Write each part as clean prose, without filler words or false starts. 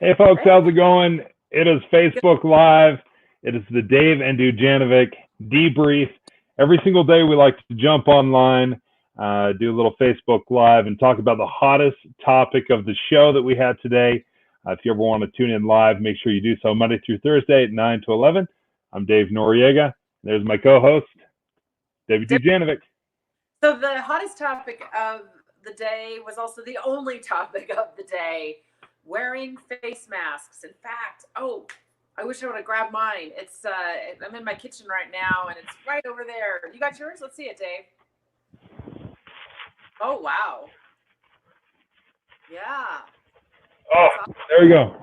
Hey folks, how's it going? It is Facebook Live. It is the Dave and Dujanovic Debrief. Every single day we like to jump online, do a little Facebook Live and talk about the hottest topic of the show that we had today. If you ever want to tune in live, make sure you do so Monday through Thursday at 9 to 11. I'm Dave Noriega. There's my co-host, David Dujanovic. So the hottest topic of the day was also the only topic of the day. Wearing face masks. In fact, I wish I would have grabbed mine. It's I'm in my kitchen right now, and it's right over there. You got yours? Let's see it, Dave. Oh, wow. Yeah. Oh, there you go.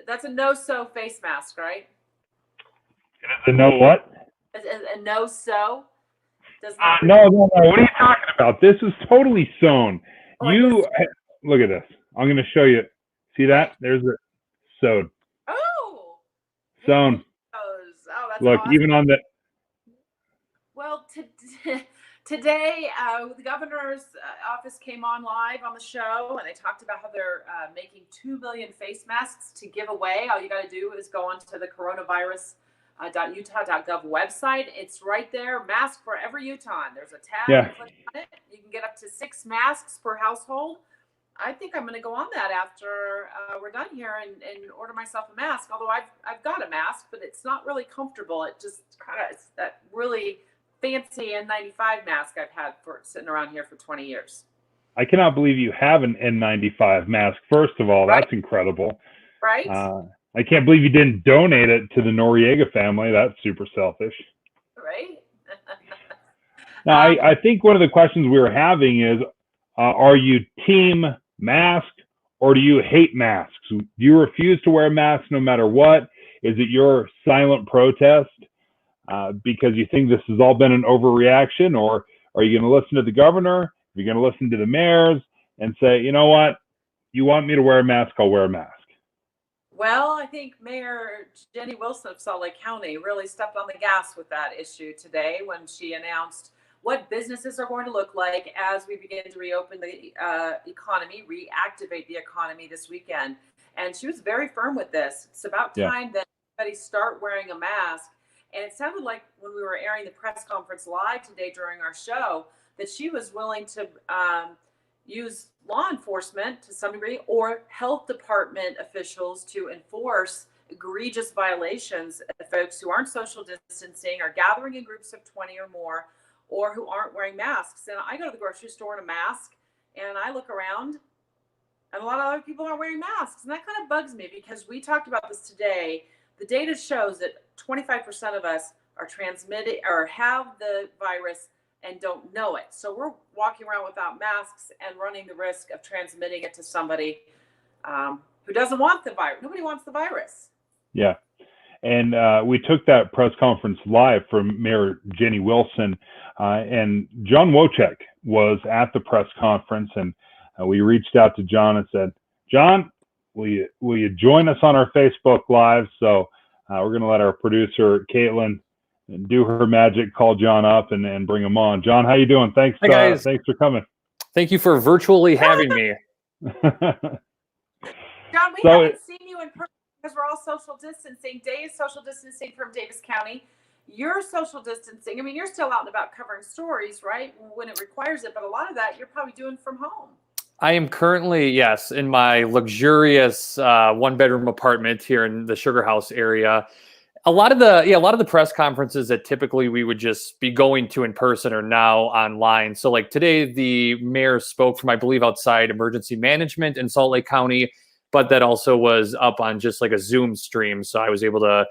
That's a no-sew face mask, right? It is a no what? A no-sew? No. What are you talking about? This is totally sewn. Look at this. I'm going to show you. See that? There's it. Sewed. Oh. Sewn. Oh, that's Look, awesome. even on the... Well, today, the governor's office came on live on the show, and they talked about how they're making 2 million face masks to give away. All you got to do is go onto the coronavirus.utah.gov website. It's right there. Mask for every Utahn. There's a tab. Yeah. You click on it. You can get up to 6 masks per household. I think I'm going to go on that after we're done here and order myself a mask. Although I've got a mask, but it's not really comfortable. It just it's that really fancy N95 mask I've had for sitting around here for 20 years. I cannot believe you have an N95 mask. First of all, Right? That's incredible. Right? I can't believe you didn't donate it to the Noriega family. That's super selfish. Right? Now, I think one of the questions we were having is, are you team mask or do you hate masks? Do you refuse to wear a mask no matter what? Is it your silent protest because you think this has all been an overreaction? Or are you going to listen to the governor? Are you going to listen to the mayors and say, you know what? You want me to wear a mask, I'll wear a mask. Well, I think Mayor Jenny Wilson of Salt Lake County really stepped on the gas with that issue today when she announced what businesses are going to look like as we begin to reopen the economy, reactivate the economy this weekend. And she was very firm with this. It's about time that everybody start wearing a mask. And it sounded like when we were airing the press conference live today during our show, that she was willing to use law enforcement to some degree or health department officials to enforce egregious violations of folks who aren't social distancing or gathering in groups of 20 or more, or who aren't wearing masks. And I go to the grocery store in a mask and I look around and a lot of other people aren't wearing masks. And that kind of bugs me because we talked about this today. The data shows that 25% of us are transmitted or have the virus and don't know it. So we're walking around without masks and running the risk of transmitting it to somebody who doesn't want the virus. Nobody wants the virus. Yeah. And we took that press conference live from Mayor Jenny Wilson, and John Wojcik was at the press conference, and we reached out to John and said, John, will you join us on our Facebook Live? So we're going to let our producer, Caitlin, do her magic, call John up and bring him on. John, how you doing? Thanks, Hi, guys. Thanks for coming. Thank you for virtually having me. John, we haven't seen you in person because we're all social distancing. Dave's social distancing from Davis County. You're social distancing. I mean, you're still out and about covering stories, right? When it requires it, but a lot of that you're probably doing from home. I am currently, yes, in my luxurious one-bedroom apartment here in the Sugar House area. A lot of the press conferences that typically we would just be going to in person are now online. So like today, the mayor spoke from, I believe, outside emergency management in Salt Lake County, but that also was up on just like a Zoom stream. So I was able to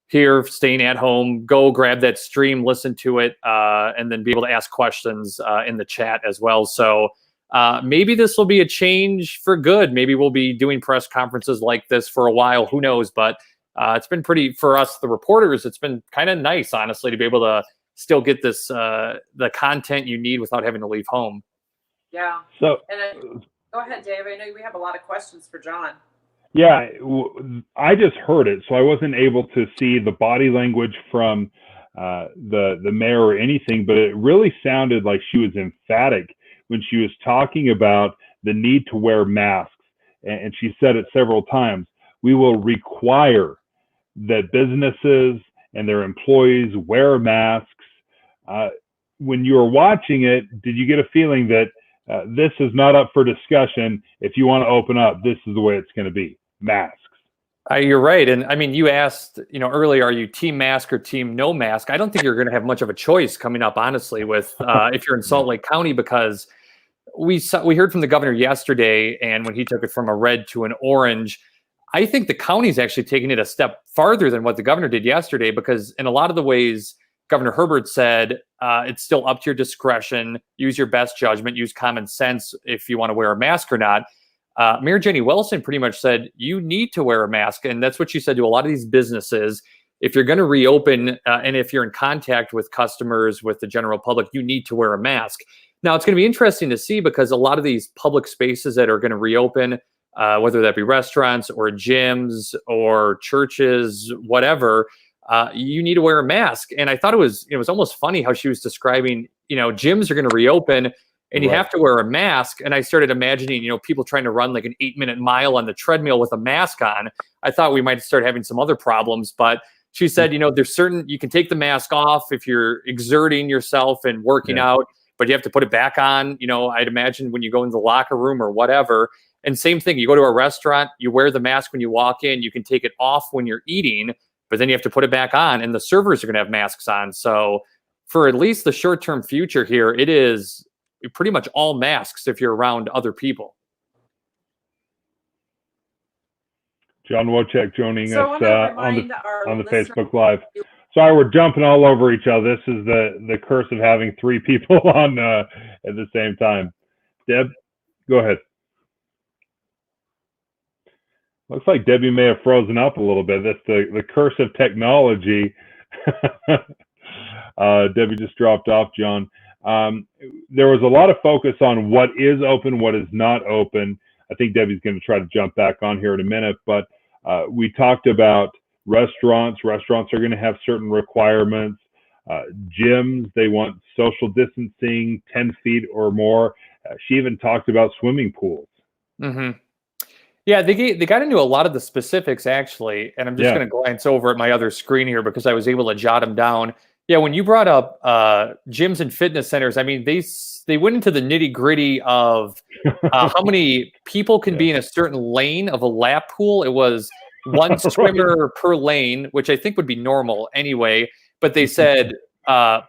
hear, staying at home, go grab that stream, listen to it, and then be able to ask questions in the chat as well. So maybe this will be a change for good. Maybe we'll be doing press conferences like this for a while. Who knows? But it's been pretty, for us, the reporters, it's been kind of nice, honestly, to be able to still get this, the content you need without having to leave home. Yeah. So go ahead, Dave. I know we have a lot of questions for John. Yeah, I just heard it, so I wasn't able to see the body language from the mayor or anything, but it really sounded like she was emphatic when she was talking about the need to wear masks. and she said it several times, we will require that businesses and their employees wear masks. When you were watching it, did you get a feeling that this is not up for discussion? If you want to open up, this is the way it's going to be, masks. You're right. And I mean, you asked, earlier, are you team mask or team no mask? I don't think you're going to have much of a choice coming up, honestly, with if you're in Salt Lake County, because we heard from the governor yesterday, and when he took it from a red to an orange, I think the county's actually taking it a step farther than what the governor did yesterday, because in a lot of the ways, Governor Herbert said it's still up to your discretion, use your best judgment, use common sense if you want to wear a mask or not. Mayor Jenny Wilson pretty much said you need to wear a mask, and that's what she said to a lot of these businesses. If you're going to reopen and if you're in contact with customers, with the general public, you need to wear a mask. Now, it's going to be interesting to see, because a lot of these public spaces that are going to reopen, whether that be restaurants or gyms or churches, whatever, you need to wear a mask. And I thought it was almost funny how she was describing, gyms are going to reopen and you have to wear a mask. And I started imagining, people trying to run like an 8-minute mile on the treadmill with a mask on. I thought we might start having some other problems, but she said, there's you can take the mask off if you're exerting yourself and working out, but you have to put it back on. I'd imagine when you go into the locker room or whatever. And same thing, you go to a restaurant, you wear the mask when you walk in, you can take it off when you're eating, but then you have to put it back on, and the servers are going to have masks on. So for at least the short-term future here, it is pretty much all masks if you're around other people. John Wojcik joining us on the listeners. Facebook Live. Sorry, we're jumping all over each other. This is the curse of having three people on at the same time. Deb, go ahead. Looks like Debbie may have frozen up a little bit. That's the curse of technology. Debbie just dropped off, John. There was a lot of focus on what is open, what is not open. I think Debbie's going to try to jump back on here in a minute, but we talked about restaurants. Restaurants are going to have certain requirements. Gyms, they want social distancing, 10 feet or more. She even talked about swimming pools. Mm-hmm. Yeah, they got into a lot of the specifics, actually, and I'm just going to glance over at my other screen here because I was able to jot them down. Yeah, when you brought up gyms and fitness centers, I mean, they went into the nitty-gritty of how many people can be in a certain lane of a lap pool. It was one swimmer per lane, which I think would be normal anyway, but they said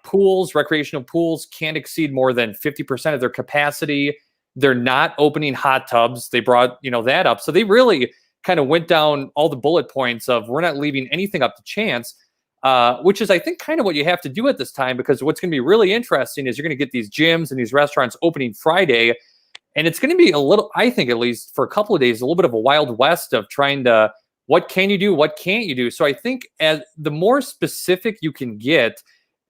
pools, recreational pools, can't exceed more than 50% of their capacity. They're not opening hot tubs. They brought, that up. So they really kind of went down all the bullet points of we're not leaving anything up to chance, which is, I think, kind of what you have to do at this time, because what's going to be really interesting is you're going to get these gyms and these restaurants opening Friday. And it's going to be a little, I think, at least for a couple of days, a little bit of a wild west of trying to, what can you do? What can't you do? So I think as the more specific you can get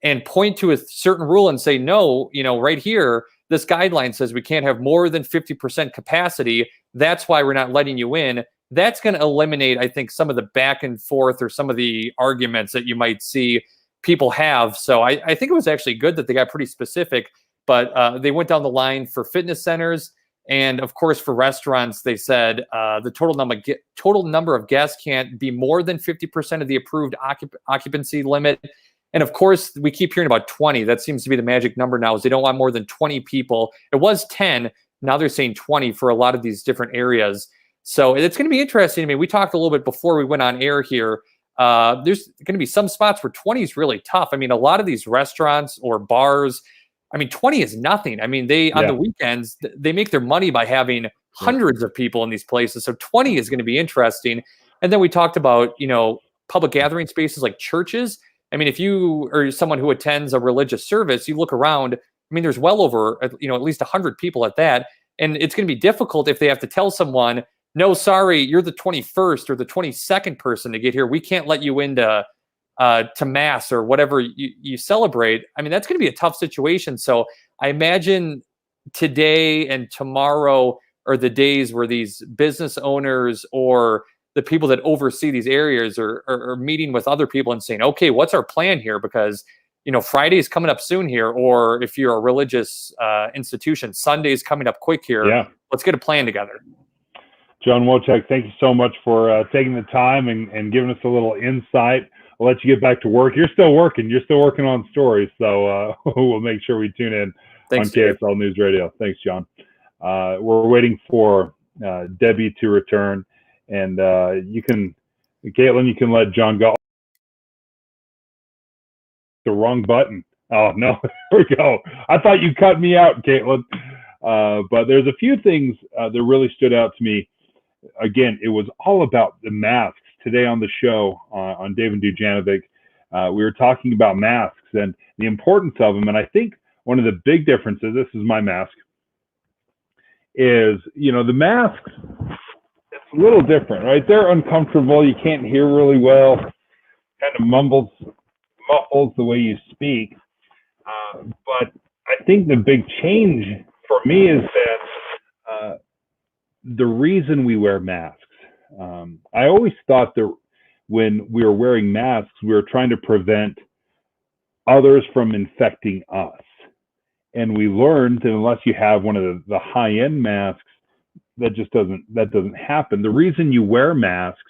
and point to a certain rule and say, no, right here, this guideline says we can't have more than 50% capacity. That's why we're not letting you in. That's going to eliminate, I think, some of the back and forth or some of the arguments that you might see people have. So I think it was actually good that they got pretty specific, but they went down the line for fitness centers. And of course, for restaurants, they said the total number of guests can't be more than 50% of the approved occupancy limit. And of course, we keep hearing about 20. That seems to be the magic number now, is they don't want more than 20 people. It was 10. Now they're saying 20 for a lot of these different areas. So it's going to be interesting. I mean, we talked a little bit before we went on air here. There's going to be some spots where 20 is really tough. I mean, a lot of these restaurants or bars, 20 is nothing. I mean, on the weekends, they make their money by having hundreds of people in these places. So 20 is going to be interesting. And then we talked about, public gathering spaces like churches. I mean, if you are someone who attends a religious service, you look around, there's well over, at least 100 people at that. And it's going to be difficult if they have to tell someone, no, sorry, you're the 21st or the 22nd person to get here. We can't let you into to mass or whatever you celebrate. That's going to be a tough situation. So I imagine today and tomorrow are the days where these business owners or the people that oversee these areas are meeting with other people and saying, okay, what's our plan here? Because, Friday is coming up soon here. Or if you're a religious institution, Sunday is coming up quick here. Yeah. Let's get a plan together. John Wojcik, thank you so much for taking the time and giving us a little insight. I'll let you get back to work. You're still working. You're still working on stories, so we'll make sure we tune in Thanks, on KSL News Radio. Thanks, John. We're waiting for Debbie to return, and Caitlin, you can let John go. The wrong button. Oh, no, there we go. I thought you cut me out, Caitlin. But there's a few things that really stood out to me. Again, it was all about the masks. Today on the show on Dave and Dujanovic, we were talking about masks and the importance of them. And I think one of the big differences, this is my mask, is, the masks, it's a little different, right? They're uncomfortable. You can't hear really well. Kind of muffles the way you speak. But I think the big change for me is that the reason we wear masks. I always thought that when we were wearing masks, we were trying to prevent others from infecting us. And we learned that unless you have one of the high-end masks, that doesn't happen. The reason you wear masks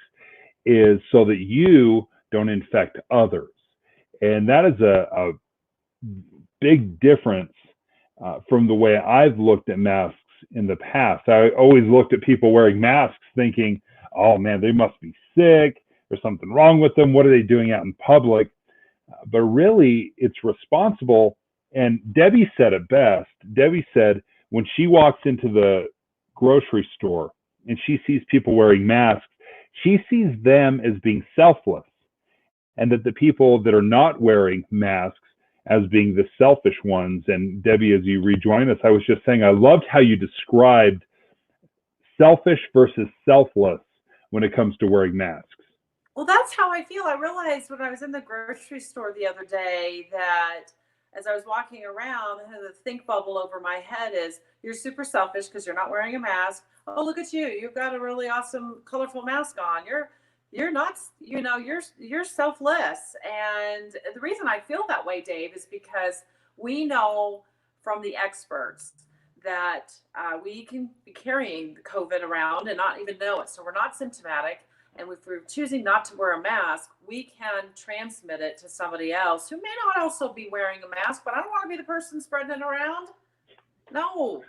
is so that you don't infect others. And that is a big difference from the way I've looked at masks in the past. I always looked at people wearing masks thinking, oh man, they must be sick. There's something wrong with them. What are they doing out in public? But really, it's responsible. And Debbie said it best. Debbie said when she walks into the grocery store and she sees people wearing masks, she sees them as being selfless, and that the people that are not wearing masks as being the selfish ones. And Debbie, as you rejoin us, I was just saying, I loved how you described selfish versus selfless when it comes to wearing masks. Well, that's how I feel. I realized when I was in the grocery store the other day that as I was walking around, the think bubble over my head is, you're super selfish because you're not wearing a mask. Oh, look at you. You've got a really awesome, colorful mask on. You're not, you're selfless. And the reason I feel that way, Dave, is because we know from the experts that we can be carrying COVID around and not even know it. So we're not symptomatic. And if we're choosing not to wear a mask, we can transmit it to somebody else who may not also be wearing a mask, but I don't want to be the person spreading it around. No.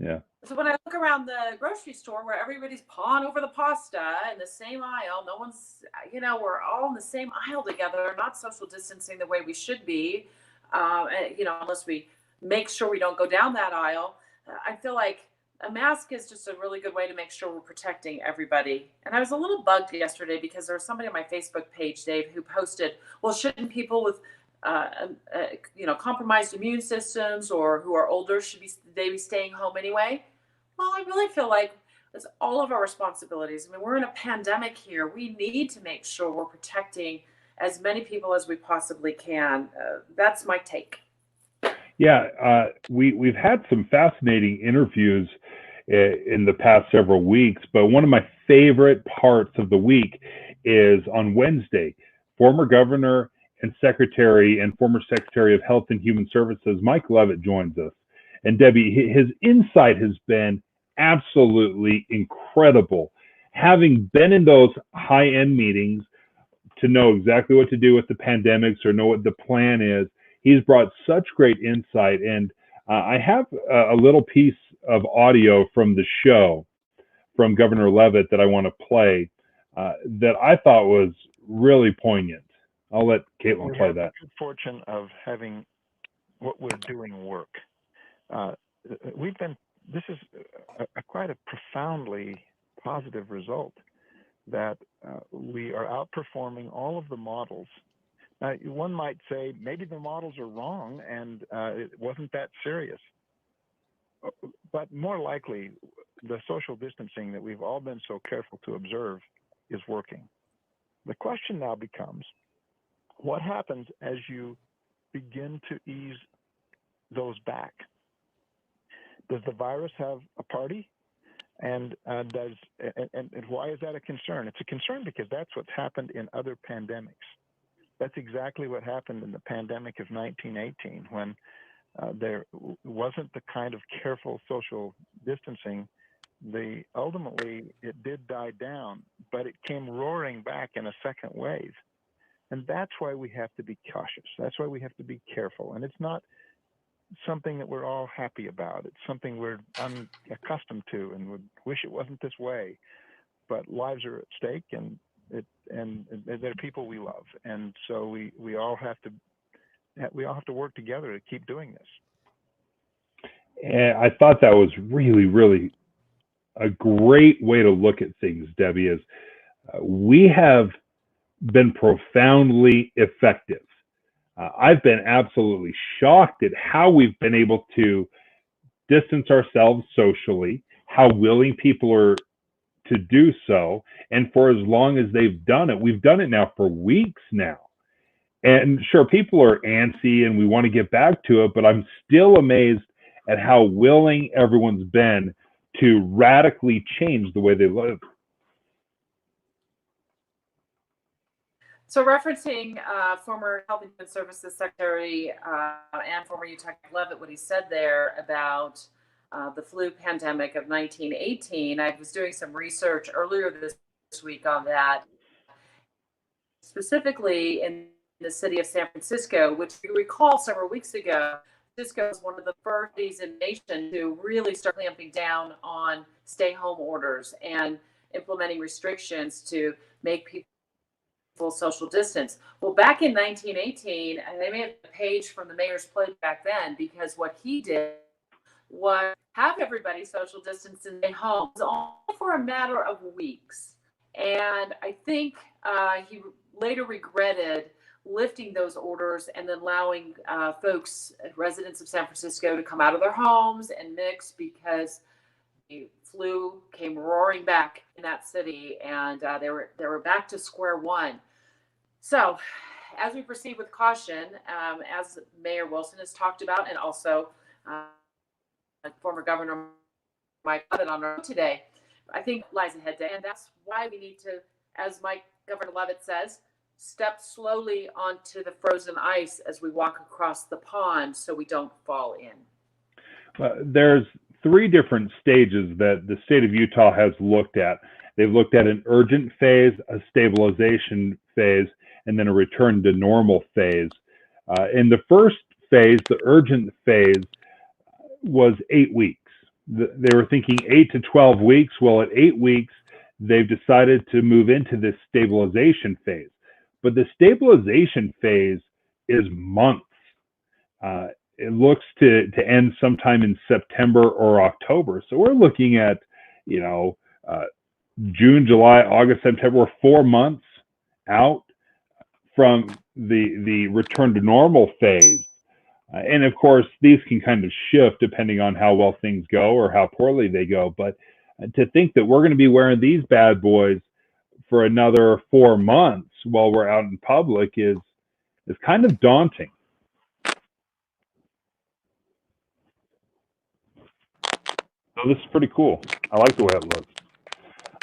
Yeah. So when I look around the grocery store where everybody's pawing over the pasta in the same aisle, no one's, we're all in the same aisle together, not social distancing the way we should be, unless we make sure we don't go down that aisle. I feel like a mask is just a really good way to make sure we're protecting everybody. And I was a little bugged yesterday because there was somebody on my Facebook page, Dave, who posted, well, shouldn't people with compromised immune systems or who are older, they be staying home anyway? Well, I really feel like it's all of our responsibilities. I mean, we're in a pandemic here. We need to make sure we're protecting as many people as we possibly can. That's my take. Yeah, we've had some fascinating interviews in the past several weeks, but one of my favorite parts of the week is on Wednesday. Former Governor and former Secretary of Health and Human Services, Mike Leavitt, joins us. And Debbie, his insight has been absolutely incredible. Having been in those high-end meetings to know exactly what to do with the pandemics or know what the plan is, he's brought such great insight. And I have a little piece of audio from the show from Governor Leavitt that I want to play that I thought was really poignant. I'll let Caitlin play that. We have the good fortune of having what we're doing work. This is quite a profoundly positive result that we are outperforming all of the models. One might say maybe the models are wrong and it wasn't that serious. But more likely, the social distancing that we've all been so careful to observe is working. The question now becomes, what happens as you begin to ease those back? Does the virus have a party? And why is that a concern? It's a concern because that's what's happened in other pandemics. That's exactly what happened in the pandemic of 1918, when there wasn't the kind of careful social distancing ultimately it did die down, but it came roaring back in a second wave. And that's why we have to be cautious. That's why we have to be careful. And it's not something that we're all happy about. It's something we're unaccustomed to and would wish it wasn't this way. But lives are at stake, and they're people we love. And so we all have to work together to keep doing this. And I thought that was really, really a great way to look at things, Debbie, is we have been profoundly effective. I've been absolutely shocked at how we've been able to distance ourselves socially, how willing people are to do so, and for as long as they've done it. We've done it now for weeks now. And sure, people are antsy and we want to get back to it, but I'm still amazed at how willing everyone's been to radically change the way they live. So referencing former Health and Human Services Secretary and former Utah Levitt, what he said there about the flu pandemic of 1918, I was doing some research earlier this week on that, specifically in the city of San Francisco, which you recall several weeks ago, Francisco was one of the first cities in the nation to really start clamping down on stay-home orders and implementing restrictions to make people social distance. Well, back in 1918, and they may have a page from the mayor's plate back then, because what he did was have everybody social distance in their homes only for a matter of weeks. And I think he later regretted lifting those orders and then allowing folks, residents of San Francisco, to come out of their homes and mix, because the flu came roaring back in that city, and they were back to square one. So as we proceed with caution, as Mayor Wilson has talked about, and also former Governor Mike Levitt on our today, I think lies ahead, and that's why we need to, as Governor Levitt says, step slowly onto the frozen ice as we walk across the pond so we don't fall in. There's three different stages that the state of Utah has looked at. They've looked at an urgent phase, a stabilization phase, and then a return to normal phase. In the first phase, the urgent phase, was 8 weeks. They were thinking 8 to 12 weeks. Well, at 8 weeks, they've decided to move into this stabilization phase. But the stabilization phase is months. It looks to end sometime in September or October. So we're looking at, June, July, August, September. We're 4 months out from the return to normal phase. And of course, these can kind of shift depending on how well things go or how poorly they go. But to think that we're going to be wearing these bad boys for another 4 months while we're out in public is kind of daunting. So this is pretty cool. I like the way it looks.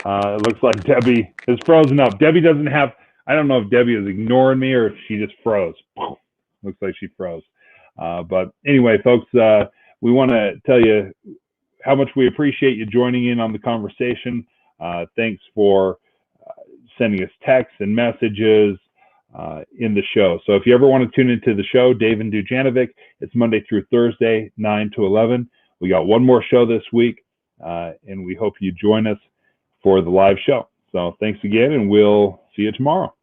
It looks like Debbie is frozen up. Debbie doesn't have, I don't know if Debbie is ignoring me or if she just froze. Looks like she froze. But anyway, folks, we want to tell you how much we appreciate you joining in on the conversation. Thanks for sending us texts and messages in the show. So if you ever want to tune into the show, Dave and Dujanovic, it's Monday through Thursday, 9 to 11. We got one more show this week, and we hope you join us for the live show. So thanks again, and we'll see you tomorrow.